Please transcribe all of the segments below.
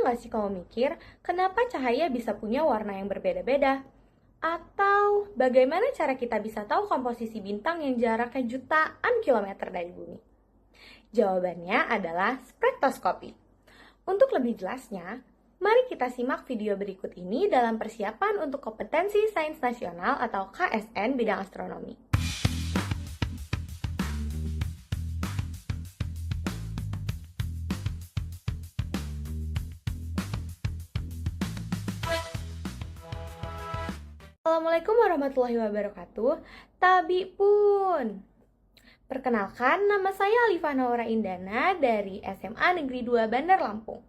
nggak sih kamu mikir, kenapa cahaya bisa punya warna yang berbeda-beda? Atau bagaimana cara kita bisa tahu komposisi bintang yang jaraknya jutaan kilometer dari bumi? Jawabannya adalah spektroskopi. Untuk lebih jelasnya, mari kita simak video berikut ini dalam persiapan untuk kompetensi Sains Nasional atau KSN bidang astronomi. Assalamualaikum warahmatullahi wabarakatuh. Tabi pun. Perkenalkan, nama saya Alifah Naura Indana dari SMA Negeri 2 Bandar Lampung.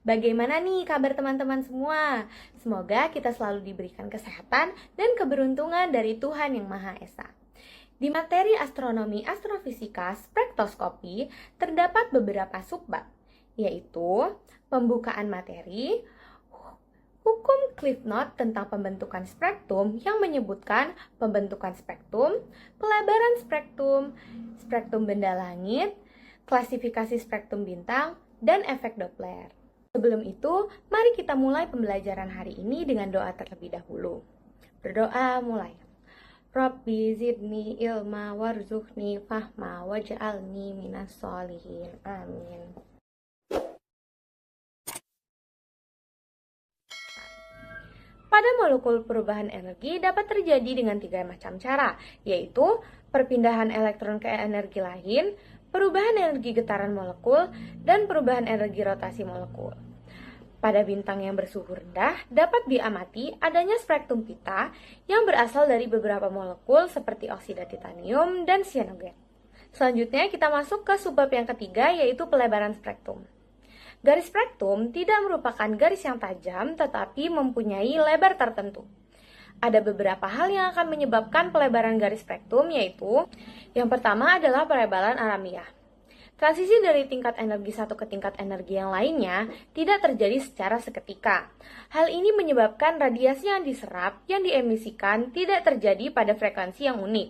Bagaimana nih kabar teman-teman semua? Semoga kita selalu diberikan kesehatan dan keberuntungan dari Tuhan Yang Maha Esa. Di materi astronomi astrofisika spektroskopi terdapat beberapa subbab, yaitu pembukaan materi, hukum Cliff Note tentang pembentukan spektrum yang menyebutkan pembentukan spektrum, pelebaran spektrum, spektrum benda langit, klasifikasi spektrum bintang, dan efek Doppler. Sebelum itu, mari kita mulai pembelajaran hari ini dengan doa terlebih dahulu. Berdoa mulai. Rabbi zidni ilma warzuqni fahma waj'alni minas sholihin. Amin. Pada molekul perubahan energi dapat terjadi dengan 3 macam cara, yaitu perpindahan elektron ke energi lain, perubahan energi getaran molekul, dan perubahan energi rotasi molekul. Pada bintang yang bersuhu rendah, dapat diamati adanya spektrum pita yang berasal dari beberapa molekul seperti oksida titanium dan sianogen. Selanjutnya kita masuk ke subbab yang ketiga, yaitu pelebaran spektrum. Garis spektrum tidak merupakan garis yang tajam, tetapi mempunyai lebar tertentu. Ada beberapa hal yang akan menyebabkan pelebaran garis spektrum, yaitu yang pertama adalah pelebaran alamiah. Transisi dari tingkat energi satu ke tingkat energi yang lainnya tidak terjadi secara seketika. Hal ini menyebabkan radiasi yang diserap, yang diemisikan tidak terjadi pada frekuensi yang unik.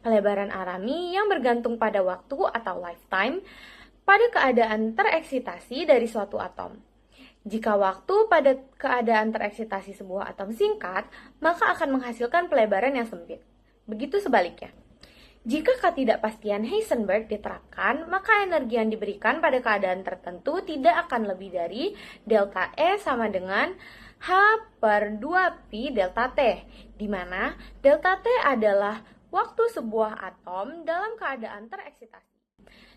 Pelebaran alami yang bergantung pada waktu atau lifetime, pada keadaan tereksitasi dari suatu atom. Jika waktu pada keadaan tereksitasi sebuah atom singkat, maka akan menghasilkan pelebaran yang sempit. Begitu sebaliknya. Jika ketidakpastian Heisenberg diterapkan, maka energi yang diberikan pada keadaan tertentu tidak akan lebih dari delta E sama dengan H/2pi delta T, di mana delta T adalah waktu sebuah atom dalam keadaan tereksitasi.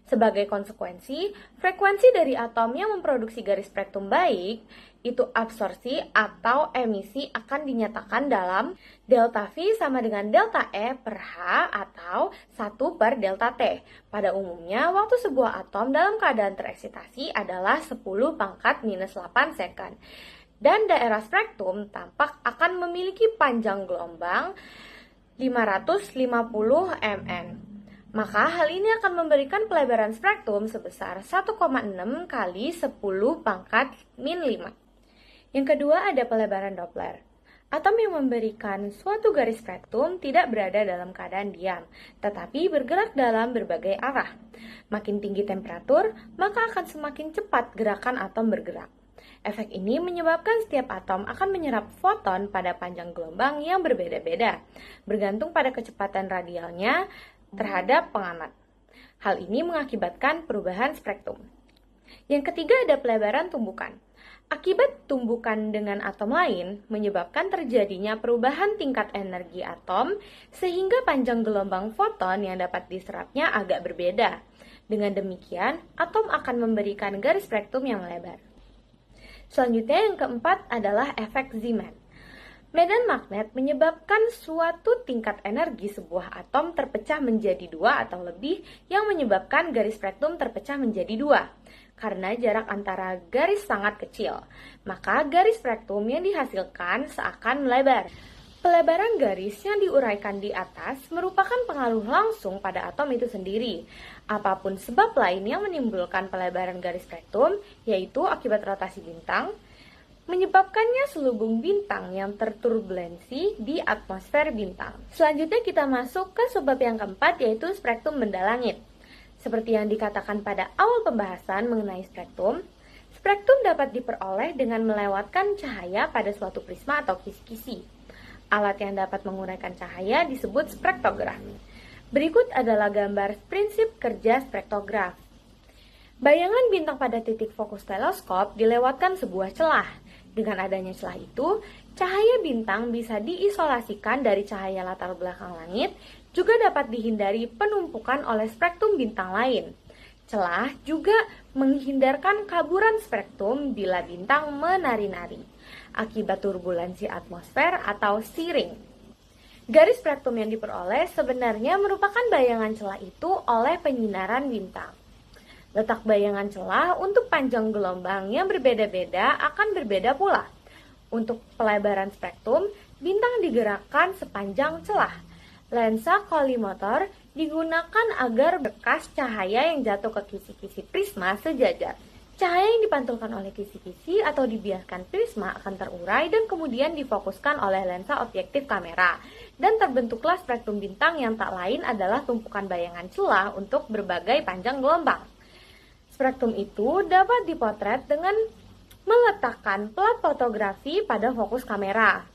Sebagai konsekuensi, frekuensi dari atom yang memproduksi garis spektrum baik, itu absorpsi atau emisi akan dinyatakan dalam delta V sama dengan delta E per H atau 1 per delta T. Pada umumnya, waktu sebuah atom dalam keadaan tereksitasi adalah 10 pangkat minus 8 second. Dan daerah spektrum tampak akan memiliki panjang gelombang 550 mN. Maka hal ini akan memberikan pelebaran spektrum sebesar 1,6 kali 10 pangkat min 5. Yang kedua ada pelebaran Doppler. Atom yang memberikan suatu garis spektrum tidak berada dalam keadaan diam, tetapi bergerak dalam berbagai arah. Makin tinggi temperatur, maka akan semakin cepat gerakan atom bergerak. Efek ini menyebabkan setiap atom akan menyerap foton pada panjang gelombang yang berbeda-beda, bergantung pada kecepatan radialnya terhadap pengamat. Hal ini mengakibatkan perubahan spektrum. Yang ketiga ada pelebaran tumbukan. Akibat tumbukan dengan atom lain menyebabkan terjadinya perubahan tingkat energi atom sehingga panjang gelombang foton yang dapat diserapnya agak berbeda. Dengan demikian, atom akan memberikan garis spektrum yang melebar. Selanjutnya yang keempat adalah efek Zeeman. Medan magnet menyebabkan suatu tingkat energi sebuah atom terpecah menjadi 2 atau lebih yang menyebabkan garis spektrum terpecah menjadi 2. Karena jarak antara garis sangat kecil, maka garis spektrum yang dihasilkan seakan melebar. Pelebaran garis yang diuraikan di atas merupakan pengaruh langsung pada atom itu sendiri. Apapun sebab lain yang menimbulkan pelebaran garis spektrum, yaitu akibat rotasi bintang, menyebabkannya selubung bintang yang terturbulensi di atmosfer bintang. Selanjutnya kita masuk ke subbab yang keempat, yaitu spektrum benda langit. Seperti yang dikatakan pada awal pembahasan mengenai spektrum, Spektrum dapat diperoleh dengan melewatkan cahaya pada suatu prisma atau kisi-kisi. Alat yang dapat menguraikan cahaya disebut spektograf. Berikut adalah gambar prinsip kerja spektograf. Bayangan bintang pada titik fokus teleskop dilewatkan sebuah celah. Dengan adanya celah itu, cahaya bintang bisa diisolasikan dari cahaya latar belakang langit, juga dapat dihindari penumpukan oleh spektrum bintang lain. Celah juga menghindarkan kaburan spektrum bila bintang menari-nari akibat turbulensi atmosfer atau shearing. Garis spektrum yang diperoleh sebenarnya merupakan bayangan celah itu oleh penyinaran bintang. Letak bayangan celah untuk panjang gelombang yang berbeda-beda akan berbeda pula. Untuk pelebaran spektrum, bintang digerakkan sepanjang celah. Lensa kolimotor digunakan agar bekas cahaya yang jatuh ke kisi-kisi prisma sejajar. Cahaya yang dipantulkan oleh kisi-kisi atau dibiarkan prisma akan terurai dan kemudian difokuskan oleh lensa objektif kamera. Dan terbentuklah spektrum bintang yang tak lain adalah tumpukan bayangan celah untuk berbagai panjang gelombang. Spektrum itu dapat dipotret dengan meletakkan plat fotografi pada fokus kamera.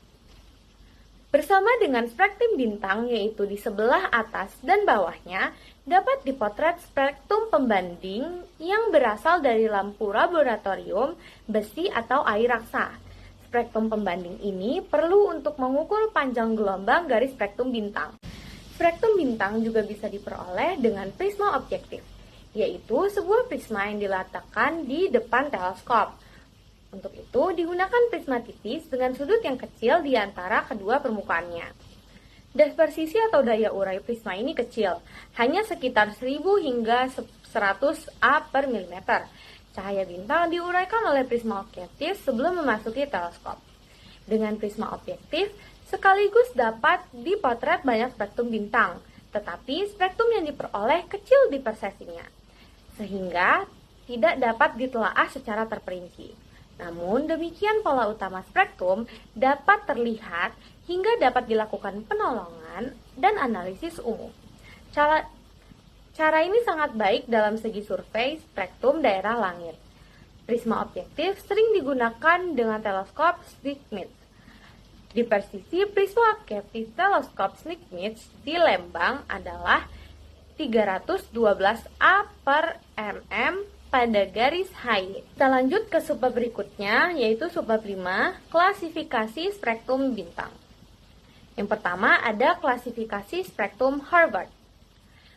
Bersama dengan spektrum bintang, yaitu di sebelah atas dan bawahnya, dapat dipotret spektrum pembanding yang berasal dari lampu laboratorium, besi, atau air raksa. Spektrum pembanding ini perlu untuk mengukur panjang gelombang garis spektrum bintang. Spektrum bintang juga bisa diperoleh dengan prisma objektif, yaitu sebuah prisma yang diletakkan di depan teleskop. Untuk itu, digunakan prisma tipis dengan sudut yang kecil di antara kedua permukaannya. Dispersisi atau daya urai prisma ini kecil, hanya sekitar 1000 hingga 100 A per milimeter. Cahaya bintang diuraikan oleh prisma objektif sebelum memasuki teleskop. Dengan prisma objektif, sekaligus dapat dipotret banyak spektrum bintang, tetapi spektrum yang diperoleh kecil di persesinya, sehingga tidak dapat ditelaah secara terperinci. Namun demikian pola utama spektrum dapat terlihat hingga dapat dilakukan penolongan dan analisis umum. Cara ini sangat baik dalam segi survei spektrum daerah langit. Prisma objektif sering digunakan dengan teleskop Stiglitz. Dispersisi prisma objektif teleskop Stiglitz di Lembang adalah 312 A per mm pada garis HY. Kita lanjut ke subbab berikutnya, yaitu subbab 5, klasifikasi spektrum bintang. Yang pertama ada klasifikasi spektrum Harvard.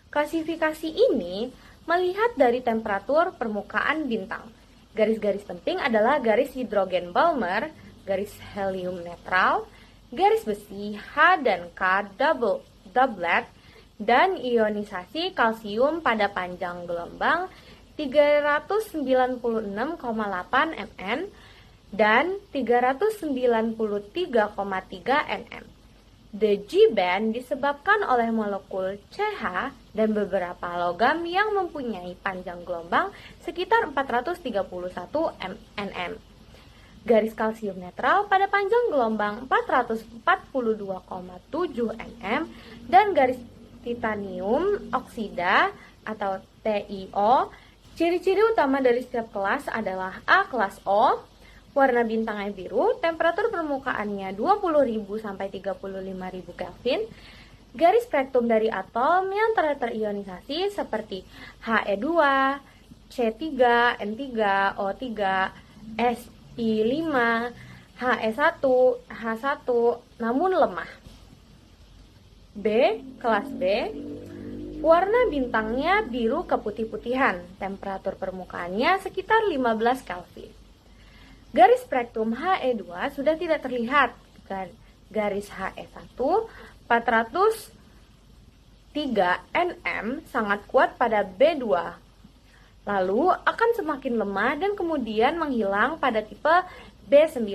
Klasifikasi ini melihat dari temperatur permukaan bintang. Garis-garis penting adalah garis hidrogen Balmer, garis helium netral, garis besi H dan K doublet, dan ionisasi kalsium pada panjang gelombang 396,8 mn dan 393,3 nm. The G-band disebabkan oleh molekul CH dan beberapa logam yang mempunyai panjang gelombang sekitar 431 nm. Garis kalsium netral pada panjang gelombang 442,7 nm dan garis titanium oksida atau TiO. Ciri-ciri utama dari setiap kelas adalah A kelas O, warna bintangnya biru, temperatur permukaannya 20.000 sampai 35.000 Kelvin, garis spektrum dari atom yang terionisasi seperti He2, C3, N3, O3, Si5, He1, H1, namun lemah. B, kelas B, warna bintangnya biru keputih-putihan, temperatur permukaannya sekitar 15 Kelvin. Garis spektrum He2 sudah tidak terlihat, garis He1 403 nm sangat kuat pada B2, lalu akan semakin lemah dan kemudian menghilang pada tipe B9.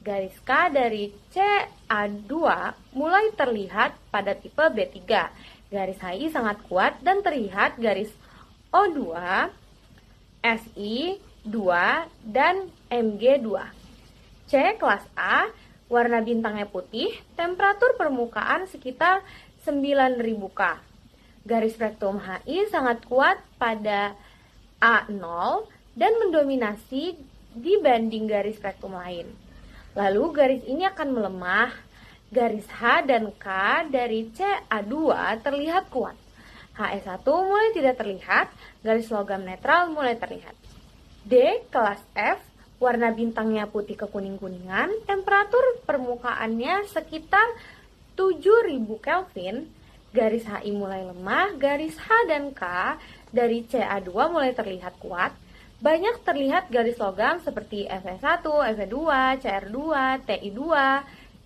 Garis K dari Ca2 mulai terlihat pada tipe B3. Garis HI sangat kuat dan terlihat garis O2, Si2, dan Mg2. C kelas A, warna bintangnya putih, temperatur permukaan sekitar 9.000 K. Garis spektrum HI sangat kuat pada A0, dan mendominasi dibanding garis spektrum lain. Lalu garis ini akan melemah, garis H dan K dari CA2 terlihat kuat. HE1 mulai tidak terlihat, garis logam netral mulai terlihat. D. Kelas F, warna bintangnya putih kekuning-kuningan, temperatur permukaannya sekitar 7000 Kelvin, garis HI mulai lemah, garis H dan K dari CA2 mulai terlihat kuat, banyak terlihat garis logam seperti Fe1, Fe2, Cr2, Ti2,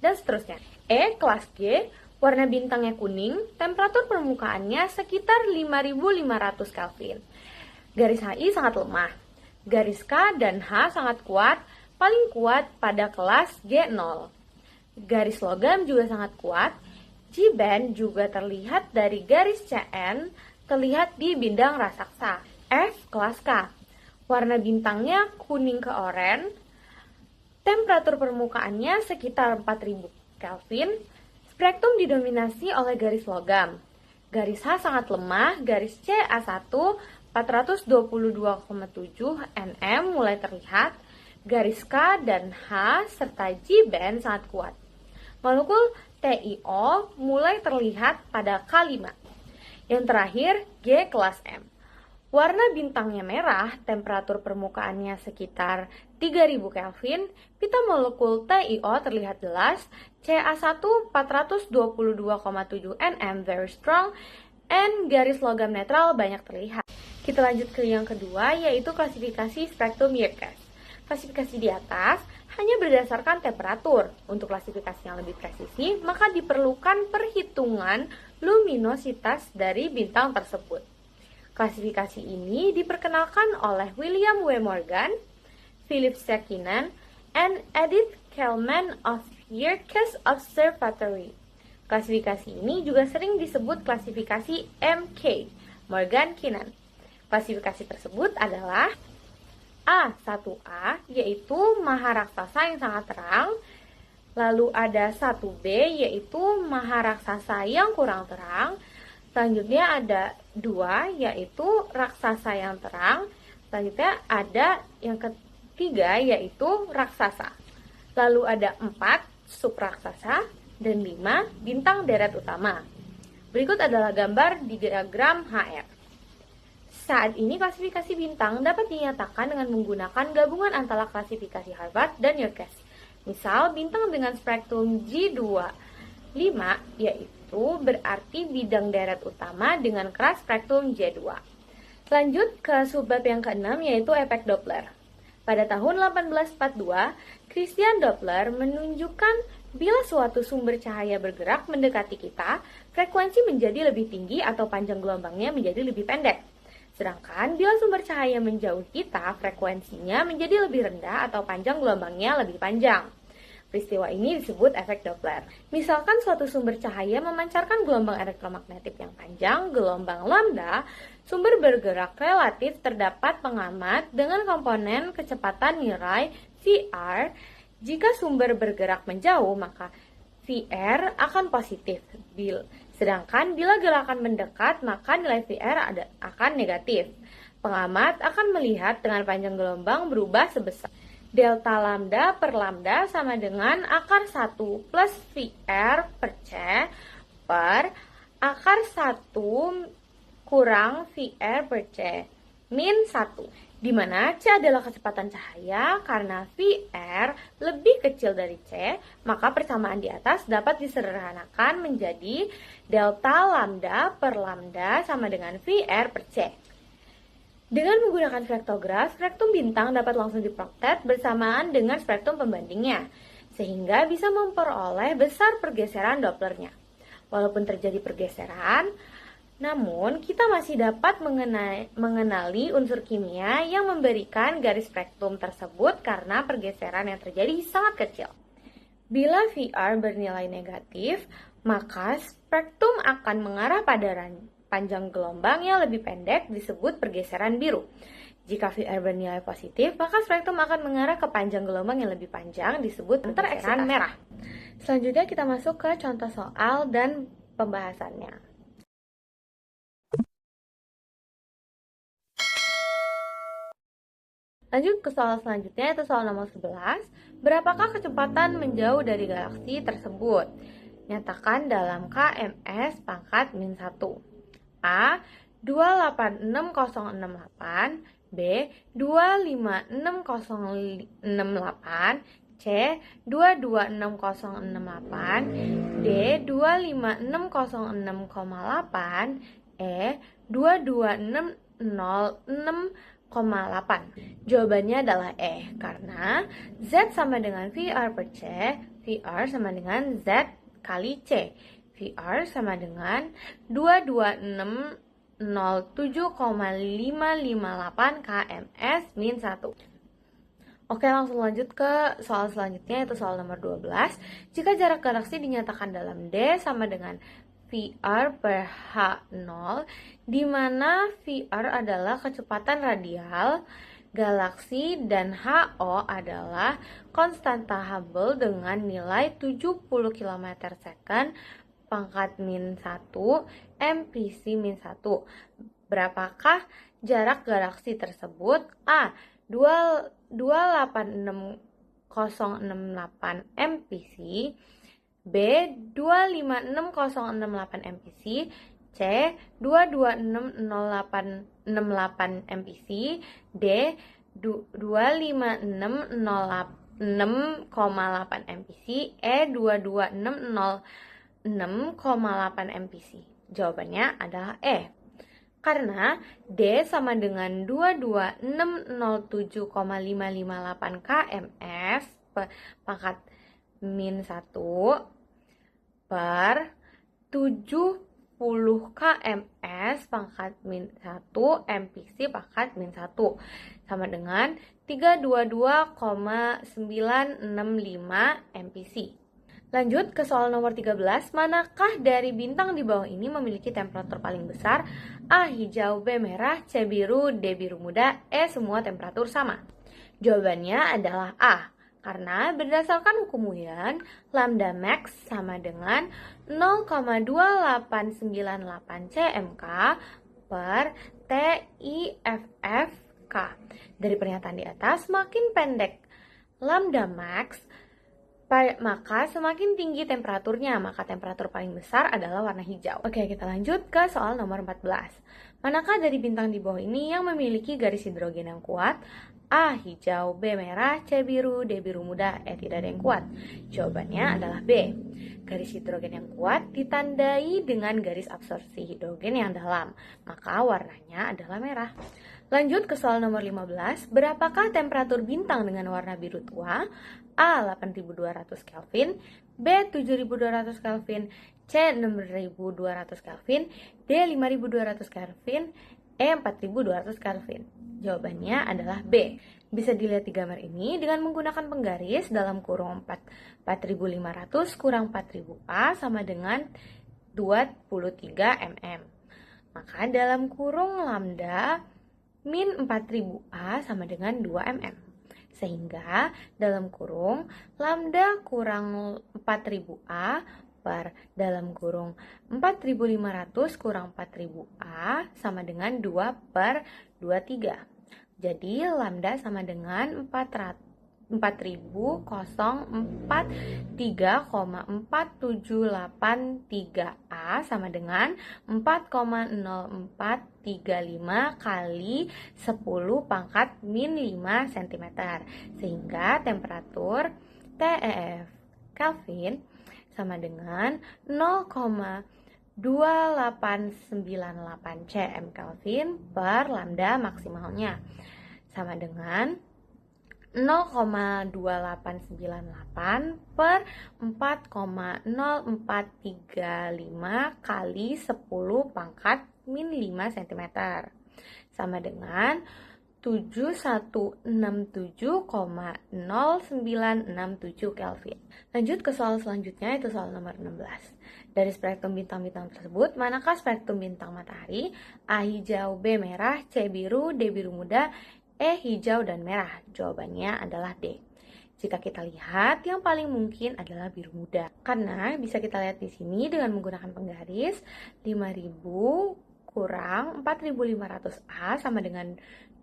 dan seterusnya. E. Kelas G, warna bintangnya kuning, temperatur permukaannya sekitar 5500 Kelvin. Garis HI sangat lemah. Garis K dan H sangat kuat, paling kuat pada kelas G0. Garis logam juga sangat kuat. G-band juga terlihat dari garis CN, terlihat di bidang raksasa. F. Kelas K, warna bintangnya kuning ke oranye, temperatur permukaannya sekitar 4000 Kelvin. Spektrum didominasi oleh garis logam. Garis H sangat lemah, garis CA1 422,7 nm mulai terlihat, garis K dan H serta G-band sangat kuat. Molekul TiO mulai terlihat pada K5. Yang terakhir, G kelas M. Warna bintangnya merah, temperatur permukaannya sekitar 3000 Kelvin, pita molekul TiO terlihat jelas, Ca1 422,7 nm very strong, and garis logam netral banyak terlihat. Kita lanjut ke yang kedua, yaitu klasifikasi spektrum Yerkes. Klasifikasi di atas hanya berdasarkan temperatur. Untuk klasifikasi yang lebih presisi, maka diperlukan perhitungan luminositas dari bintang tersebut. Klasifikasi ini diperkenalkan oleh William W. Morgan, Philip Sekinen, and Edith Kellman of Yerkes Observatory. Klasifikasi ini juga sering disebut klasifikasi MK, Morgan-Keenan. Klasifikasi tersebut adalah A1A, yaitu maharaksasa yang sangat terang. Lalu ada 1B, yaitu maharaksasa yang kurang terang. Selanjutnya ada 2, yaitu raksasa yang terang. Selanjutnya ada yang ketiga, yaitu raksasa. Lalu ada 4, supraksasa. Dan 5, bintang deret utama. Berikut adalah gambar di diagram HR. Saat ini klasifikasi bintang dapat dinyatakan dengan menggunakan gabungan antara klasifikasi Harvard dan Yerkes. Misal, bintang dengan spektrum G25, yaitu berarti bidang deret utama dengan keras spektrum J2. Lanjut ke subbab yang keenam, yaitu efek Doppler. Pada tahun 1842, Christian Doppler menunjukkan bila suatu sumber cahaya bergerak mendekati kita, frekuensi menjadi lebih tinggi atau panjang gelombangnya menjadi lebih pendek. Sedangkan bila sumber cahaya menjauh kita, frekuensinya menjadi lebih rendah atau panjang gelombangnya lebih panjang. Peristiwa ini disebut efek Doppler. Misalkan suatu sumber cahaya memancarkan gelombang elektromagnetik yang panjang, gelombang lambda, sumber bergerak relatif terdapat pengamat dengan komponen kecepatan nilai VR. Jika sumber bergerak menjauh, maka VR akan positif. Sedangkan bila gerakan mendekat, maka nilai VR akan negatif. Pengamat akan melihat dengan panjang gelombang berubah sebesar delta lambda per lambda sama dengan akar 1 plus VR per C per akar 1 kurang VR per C min 1. Di mana C adalah kecepatan cahaya. Karena VR lebih kecil dari C, maka persamaan di atas dapat disederhanakan menjadi delta lambda per lambda sama dengan VR per C. Dengan menggunakan spektograf, spektrum bintang dapat langsung dipotret bersamaan dengan spektrum pembandingnya, sehingga bisa memperoleh besar pergeseran Dopplernya. Walaupun terjadi pergeseran, namun, kita masih dapat mengenali unsur kimia yang memberikan garis spektrum tersebut karena pergeseran yang terjadi sangat kecil. Bila VR bernilai negatif, maka spektrum akan mengarah pada panjang gelombang yang lebih pendek disebut pergeseran biru. Jika VR bernilai positif, maka spektrum akan mengarah ke panjang gelombang yang lebih panjang disebut pergeseran merah. Selanjutnya kita masuk ke contoh soal dan pembahasannya. Lanjut ke soal selanjutnya, itu soal nomor 11. Berapakah kecepatan menjauh dari galaksi tersebut? Nyatakan dalam KMS pangkat min 1. A. 286068, B. 256068, C. 226068, D. 25606,8, E. 22606,8. Jawabannya adalah E, karena Z sama dengan VR per C, VR sama dengan Z kali C. VR sama dengan 22607,558 kms min 1. Oke, langsung lanjut ke soal selanjutnya, yaitu soal nomor 12. Jika jarak galaksi dinyatakan dalam D sama dengan VR per H0, di mana VR adalah kecepatan radial galaksi dan HO adalah konstanta Hubble dengan nilai 70 km second pangkat min 1 MPC min 1. Berapakah jarak galaksi tersebut? A. 286068 MPC, B. 256068 MPC, C. 2260868 MPC, D. 25606,8 MPC, E. 22606,8 MPC. Jawabannya adalah E. Karena D sama dengan 22607,558 kms pangkat min 1 per 70 kms pangkat min 1 MPC pangkat min 1 sama dengan 322,965 MPC. Lanjut ke soal nomor 13. Manakah dari bintang di bawah ini memiliki temperatur paling besar? A. Hijau, B. Merah, C. Biru, D. Biru muda, E. Semua temperatur sama. Jawabannya adalah A. Karena berdasarkan hukum Wien, lambda max sama dengan 0,2898 cmk per TIFFK. Dari pernyataan di atas, semakin pendek lambda max, maka semakin tinggi temperaturnya, maka temperatur paling besar adalah warna hijau. Oke, kita lanjut ke soal nomor 14. Manakah dari bintang di bawah ini yang memiliki garis hidrogen yang kuat? A. Hijau, B. Merah, C. Biru, D. Biru muda, E. Tidak ada yang kuat. Jawabannya adalah B. Garis hidrogen yang kuat ditandai dengan garis absorpsi hidrogen yang dalam, maka warnanya adalah merah. Lanjut ke soal nomor 15. Berapakah temperatur bintang dengan warna biru tua? A. 8200 Kelvin, B. 7200 Kelvin, C. 6200 Kelvin, D. 5200 Kelvin, E. 4200 Kelvin. Jawabannya adalah B. Bisa dilihat di gambar ini dengan menggunakan penggaris dalam kurung 4500 kurang 4000 A sama dengan 23 mm. Maka dalam kurung lambda min 4000 A sama dengan 2 mm. Sehingga dalam kurung lambda kurang 4000 A per dalam kurung 4500 kurang 4000 A sama dengan 2 per 23. Jadi lambda sama dengan 4000,43,4783 A sama dengan 4,0435 kali 10 pangkat min 5 cm. Sehingga temperatur TEF Kelvin sama dengan 0,2898 cm Kelvin per lambda maksimalnya sama dengan 0,2898 per 4,0435 kali 10 pangkat min 5 cm sama dengan 7167,0967 Kelvin. Lanjut ke soal selanjutnya, itu soal nomor 16. Dari spektrum bintang-bintang tersebut, manakah spektrum bintang matahari? A. Hijau, B. Merah, C. Biru, D. Biru muda, E. Hijau dan merah. Jawabannya adalah D. Jika kita lihat, yang paling mungkin adalah biru muda. Karena bisa kita lihat di sini dengan menggunakan penggaris 5000 kurang 4500 A sama dengan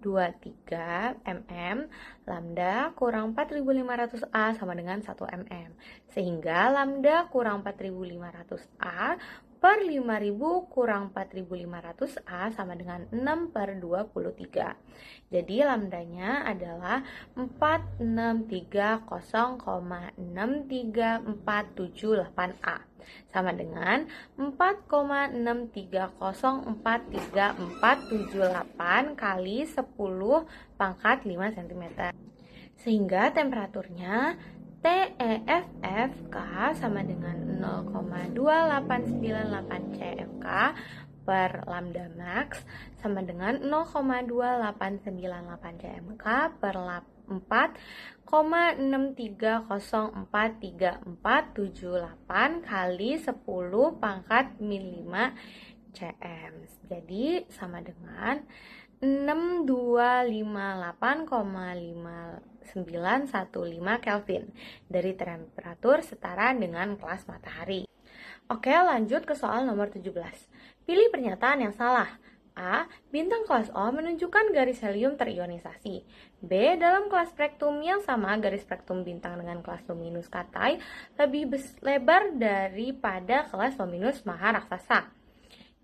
23 mm, lambda kurang 4500 A sama dengan 1 mm. Sehingga lambda kurang 4500 A per 5000 kurang 4500 A sama dengan 6 per 23. Jadi lambdanya adalah 4630,63478 A sama dengan 4,630434478 kali 10 pangkat 5 cm. Sehingga temperaturnya TEFFK sama dengan 0,2898 CFK per lambda max sama dengan 0,2898 cmk per 4,630434478 kali 10 pangkat min 5 cm. Jadi sama dengan 6258,5915 Kelvin dari temperatur setara dengan kelas matahari. Oke, lanjut ke soal nomor 17. Pilih pernyataan yang salah. A. Bintang kelas O menunjukkan garis helium terionisasi. B. Dalam kelas spektrum yang sama, garis spektrum bintang dengan kelas luminus Katai lebih lebar daripada kelas luminus Maharaksasa.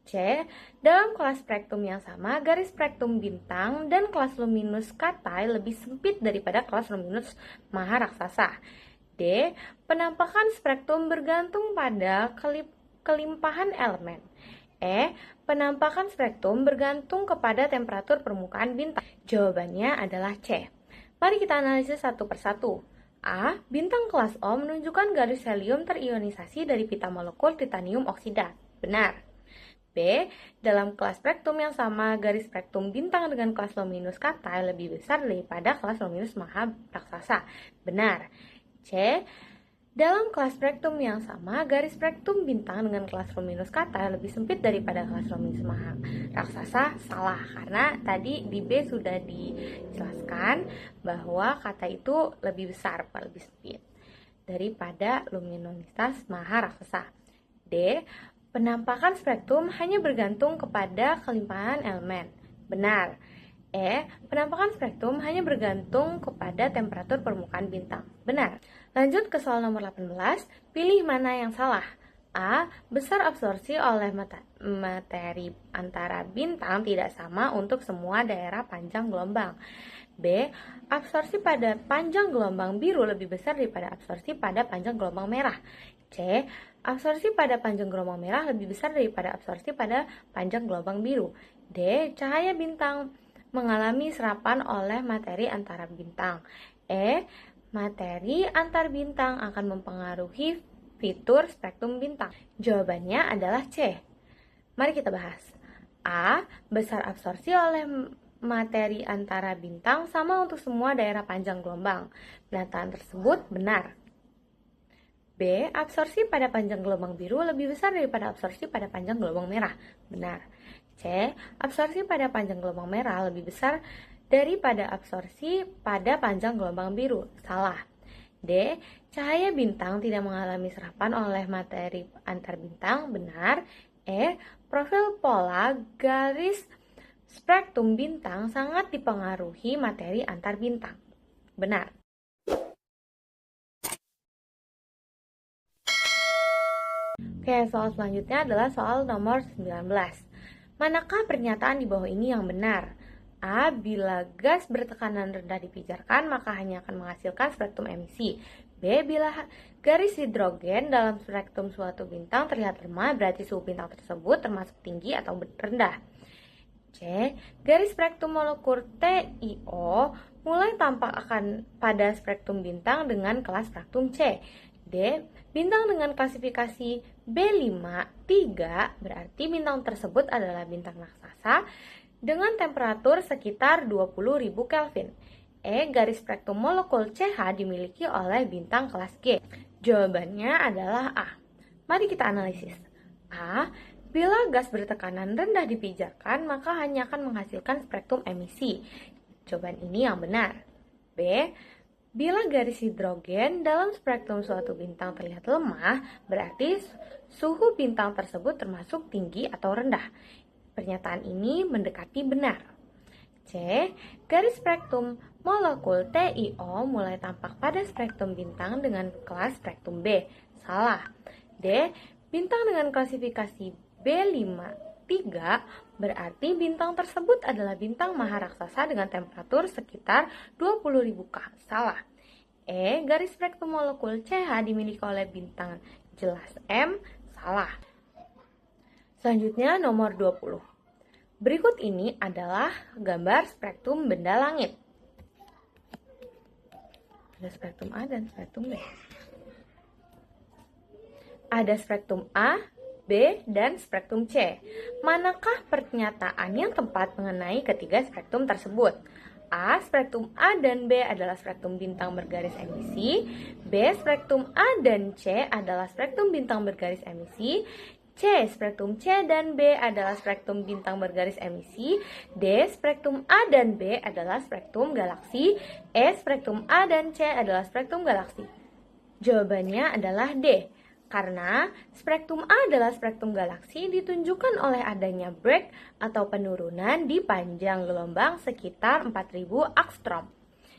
C. Dalam kelas spektrum yang sama, garis spektrum bintang dan kelas luminus Katai lebih sempit daripada kelas luminus Maharaksasa. D. Penampakan spektrum bergantung pada kelimpahan elemen. E. Penampakan spektrum bergantung kepada temperatur permukaan bintang. Jawabannya adalah C. Mari kita analisis satu persatu. A. Bintang kelas O menunjukkan garis helium terionisasi dari pita molekul titanium oksida. Benar. B. Dalam kelas spektrum yang sama, garis spektrum bintang dengan kelas luminus Katai lebih besar daripada kelas luminus Maharaksasa. Benar. C. Dalam kelas spektrum yang sama, garis spektrum bintang dengan kelas luminus Katai lebih sempit daripada kelas luminus Maharaksasa. Salah, karena tadi di B sudah dijelaskan bahwa Katai itu lebih besar, bukan lebih sempit daripada luminositas Maharaksasa. D. Penampakan spektrum hanya bergantung kepada kelimpahan elemen. Benar. E. Penampakan spektrum hanya bergantung kepada temperatur permukaan bintang. Benar. Lanjut ke soal nomor 18. Pilih mana yang salah. A. Besar absorpsi oleh materi antara bintang tidak sama untuk semua daerah panjang gelombang. B. Absorpsi pada panjang gelombang biru lebih besar daripada absorpsi pada panjang gelombang merah. C. Absorpsi pada panjang gelombang merah lebih besar daripada absorpsi pada panjang gelombang biru. D. Cahaya bintang mengalami serapan oleh materi antara bintang. E. Materi antar bintang akan mempengaruhi fitur spektrum bintang. Jawabannya adalah C. Mari kita bahas. A. Besar absorpsi oleh materi antara bintang sama untuk semua daerah panjang gelombang. Pernyataan tersebut benar. B. Absorpsi pada panjang gelombang biru lebih besar daripada absorpsi pada panjang gelombang merah. Benar. C. Absorpsi pada panjang gelombang merah lebih besar daripada absorpsi pada panjang gelombang biru. Salah. D. Cahaya bintang tidak mengalami serapan oleh materi antar bintang. Benar. E. Profil pola garis spektrum bintang sangat dipengaruhi materi antar bintang. Benar. Oke, soal selanjutnya adalah soal nomor 19. Manakah pernyataan di bawah ini yang benar? A. Bila gas bertekanan rendah dipijarkan, maka hanya akan menghasilkan spektrum emisi. B. Bila garis hidrogen dalam spektrum suatu bintang terlihat lemah, berarti suhu bintang tersebut termasuk tinggi atau rendah. C. Garis spektrum molekul TiO mulai tampak akan pada spektrum bintang dengan kelas spektrum C. D. Bintang dengan klasifikasi B5-3 berarti bintang tersebut adalah bintang raksasa dengan temperatur sekitar 20.000 Kelvin. E. Garis spektrum molekul CH dimiliki oleh bintang kelas G. Jawabannya adalah A. Mari kita analisis. A. Bila gas bertekanan rendah dipijarkan, maka hanya akan menghasilkan spektrum emisi. Jawaban ini yang benar. B. Bila garis hidrogen dalam spektrum suatu bintang terlihat lemah, berarti suhu bintang tersebut termasuk tinggi atau rendah. Pernyataan ini mendekati benar. C. Garis spektrum molekul TiO mulai tampak pada spektrum bintang dengan kelas spektrum B. Salah. D. Bintang dengan klasifikasi B53 berarti bintang tersebut adalah bintang maharaksasa dengan temperatur sekitar 20.000 K. Salah. E. Garis spektrum molekul CH dimiliki oleh bintang jelas M. Salah. Selanjutnya nomor 20. Berikut ini adalah gambar spektrum benda langit. Ada spektrum A dan spektrum B. Ada spektrum A, B, dan spektrum C. Manakah pernyataan yang tepat mengenai ketiga spektrum tersebut? A. Spektrum A dan B adalah spektrum bintang bergaris emisi. B. Spektrum A dan C adalah spektrum bintang bergaris emisi. C. Spektrum C dan B adalah spektrum bintang bergaris emisi. D. Spektrum A dan B adalah spektrum galaksi. E. Spektrum A dan C adalah spektrum galaksi. Jawabannya adalah D. Karena spektrum A adalah spektrum galaksi ditunjukkan oleh adanya break atau penurunan di panjang gelombang sekitar 4000 angstrom.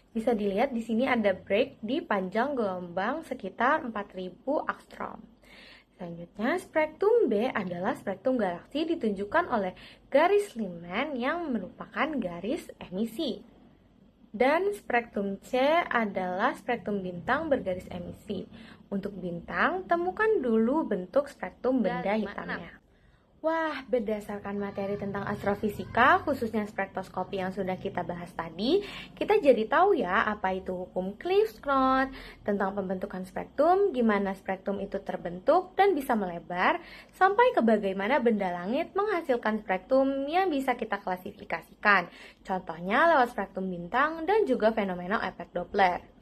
Bisa dilihat di sini ada break di panjang gelombang sekitar 4000 angstrom. Selanjutnya, spektrum B adalah spektrum galaksi ditunjukkan oleh garis Lyman yang merupakan garis emisi. Dan spektrum C adalah spektrum bintang bergaris emisi. Untuk bintang, temukan dulu bentuk spektrum benda hitamnya. Wah, berdasarkan materi tentang astrofisika, khususnya spektroskopi yang sudah kita bahas tadi, kita jadi tahu ya apa itu hukum Klipsch-Knot, tentang pembentukan spektrum, gimana spektrum itu terbentuk dan bisa melebar, sampai ke bagaimana benda langit menghasilkan spektrum yang bisa kita klasifikasikan. Contohnya lewat spektrum bintang dan juga fenomena efek Doppler.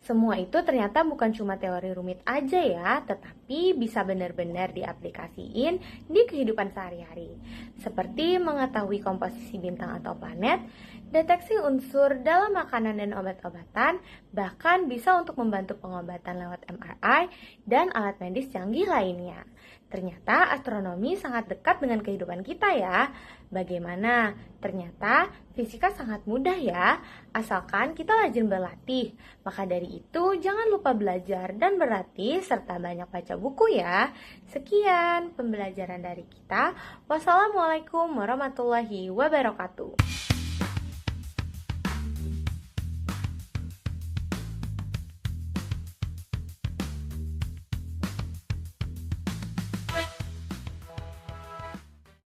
Semua itu ternyata bukan cuma teori rumit aja ya, tetapi bisa benar-benar diaplikasiin di kehidupan sehari-hari. Seperti mengetahui komposisi bintang atau planet, deteksi unsur dalam makanan dan obat-obatan, bahkan bisa untuk membantu pengobatan lewat MRI dan alat medis canggih lainnya. Ternyata astronomi sangat dekat dengan kehidupan kita ya. Bagaimana? Ternyata fisika sangat mudah ya, asalkan kita rajin berlatih. Maka dari itu, jangan lupa belajar dan berlatih serta banyak baca buku ya. Sekian pembelajaran dari kita. Wassalamualaikum warahmatullahi wabarakatuh.